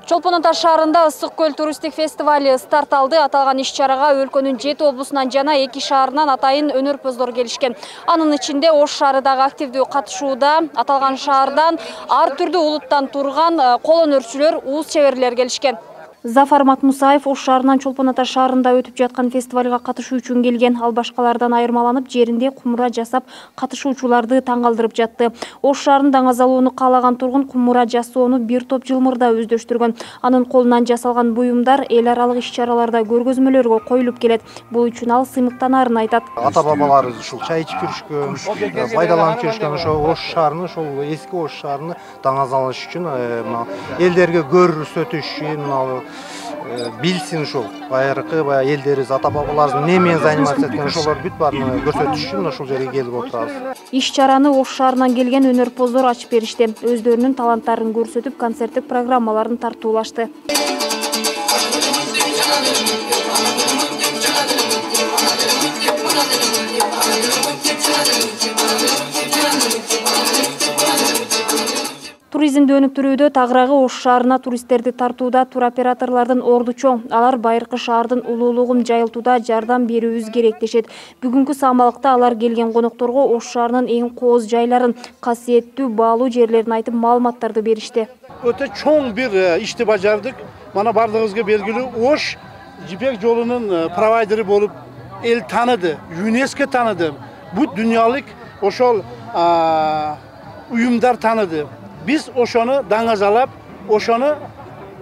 Чолпон Ата шаарында Ысык көл туристик фестивалі старт алды. Аталган иш-чарага өлкөнүн 7 облусунан жана 2 шаарынан атайын өнөрпөздөр келишкен. Анын ичинде Ош шаары дагы активдүү катышууда. Аталган шаардан ар түрдүү улуттан турган кол өнөрчүлөр, уус чеберлер келишкен. Зафар Матмусаев Ош шаарынан Чолпон Ата шаарында өтүп жаткан фестивалга катышуу үчүн келген. Ал башкалардан айырмаланып, жеринде кумура жасап, катышуучуларды таң калтырып жатты. Ош шаарын даңазалоону каалаган тургун кумура жасоону бир топ жылмырда өздөштүргөн. Анын колунан жасалган буюмдар эл аралык иш-чараларда көргөзмөлөргө коюлуп келет. Бул үчүн ал сыймыктанаарын айтат. Ата-бабаларыбыз ушул чай ичип жүрүшкөн, пайдаланып жүрүшкөн ошо Ош шаарыны, ошол эски Ош шаарыны даңазалаш үчүн элдерге көрсөтүш, билсин ушул байыркы элдерибиз, ата-бабаларыбыз эмне менен заниматься эткен, ошолор бүт баарын көрсөтүш үчүн ушул жерге келип отурабыз. Иш-чараны Ош шаарынан келген өнөрпоздор ачып беришти. Өздөрүнүн таланттарын көрсөтүп, концерттик программаларын тартуулашты. Туризмди өнүктүрүүдө тагыраагы Ош шаарына туристтерди тартууда туроператорлордун орду чоң. Алар байыркы шаардын улуулугун жайылтууда жардам берүүбүз керек дешет. Бүгүнкү самалыкта алар келген конокторго Ош шаарынын эң кооз жайларын, касиеттүү баалуу жерлерин айтып, маалыматтарды беришти. Өтө чоң бир ишти бажардык. Мана бардыгыбызга белгилүү Ош Жипек жолунун провайдери болуп эл тааныды, ЮНЕСКО тааныды. Бүт дүйнөлүк ошол уюмдар тааныды. Biz oşonu dаңазалап, oşonu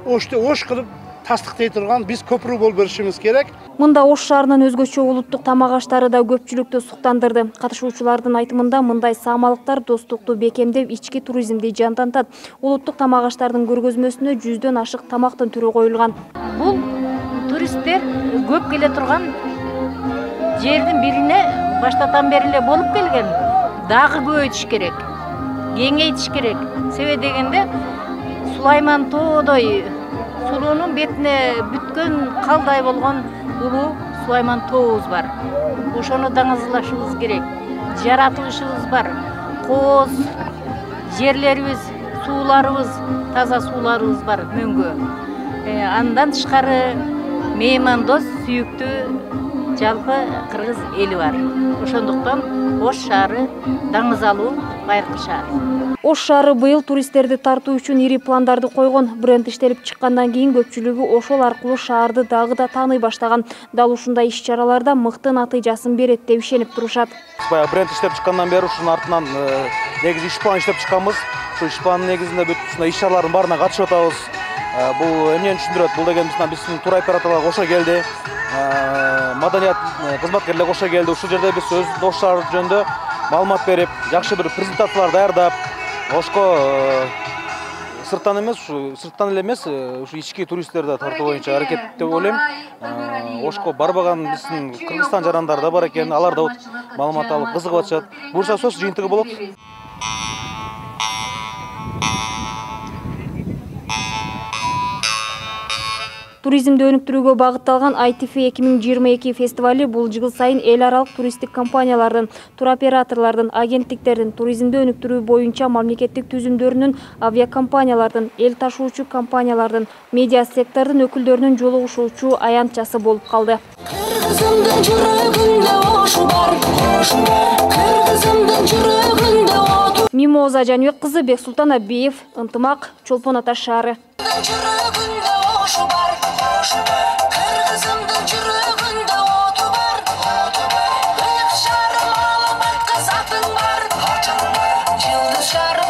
Ош кылып тастыктай турган биз көпүрө болуп беришибиз керек. Мында Ош шаарынын өзгөчө улуттук тамак аштары да көпчүлүктү суктандырды. Катышуучулардын айтымында мындай самалыктар достукту бекемдеп, ички туризмди жандантат. Улуттук тамак аштардын көргөзмөсүнө 100дөн ашык тамактын түрү коюлган. Бул туристтер көп келе турган жердин бирине баштатан бери эле болуп келген. Дагы көбөйтүш керек. Кеңейтиш керек. Себеби дегенде Сулайман тоодой сулуунун бетине бүткөн калдай болгон улуу Сулайман тообуз бар. Ошону даңазалашыбыз керек. Жаратылышыбыз бар. Кооз жерлерибиз, сууларыбыз, таза сууларыбыз бар мөңгө. Андан тышкары меймандос, сүйүктүү жалпы кыргыз эли бар. Ошондуктан Ош шаары даңазалуу байыркы шаар. Ош шаары быйыл туристтерди тартуу үчүн ири пландарды койгон. Бренд иштелип чыккандан кийин көпчүлүгү ошол аркылуу шаарды дагы да тааный баштаган. Дал ушундай иш-чараларда мыкты натыйжасын берет деп ишенип турушат. Бренд иштеп чыккандан бери ушунун артынан негизи иш план иштеп чыкканбыз. Ушу иш пландын негизинде бүт ушундай иш-чаралардын баарына катышып атабыз. Бул эмнени түшүндүрөт? Бул деген биздин туроператорлор кошо келди. Маданият кызматкерлер кошо келди. Ушул жерде биз өз Ош шаары жөнүндө маалымат берип, жакшы бир презентациялар даярдап, Ошко сырттан эле эмес, ушу ички туристтерди тартуу боюнча аракет деп ойлойм. Ошко барбаган биздин Кыргызстан жарандары да бар экен, алар да маалымат алып кызыгып атышат. Буюрса сөз жыйынтыгы болот. Туризмди өнүктүрүүгө багытталган ITF 2022 фестивали бул жыл сайын эл аралык туристтик компаниялардын, туроператорлордун, агенттиктердин, туризмди өнүктүрүү боюнча мамлекеттик түзүмдөрүнүн, авиакомпаниялардын, эл ташуучу компаниялардын, медиа сектордун өкүлдөрүнүн жолугушуучу аянтчасы болуп калды. Кыргызымдын жүрөгүндө Ош бар, Кыргызымдын жүрөгүндө оту. Мимоза Жаныбек кызы, Бексултан Абиев, Ынтымак, Чолпон Ата шаары. Кыргызымдын жүрөгүндө оту бар, ылык шаарым алып атка затың бар, жылдыз шаарым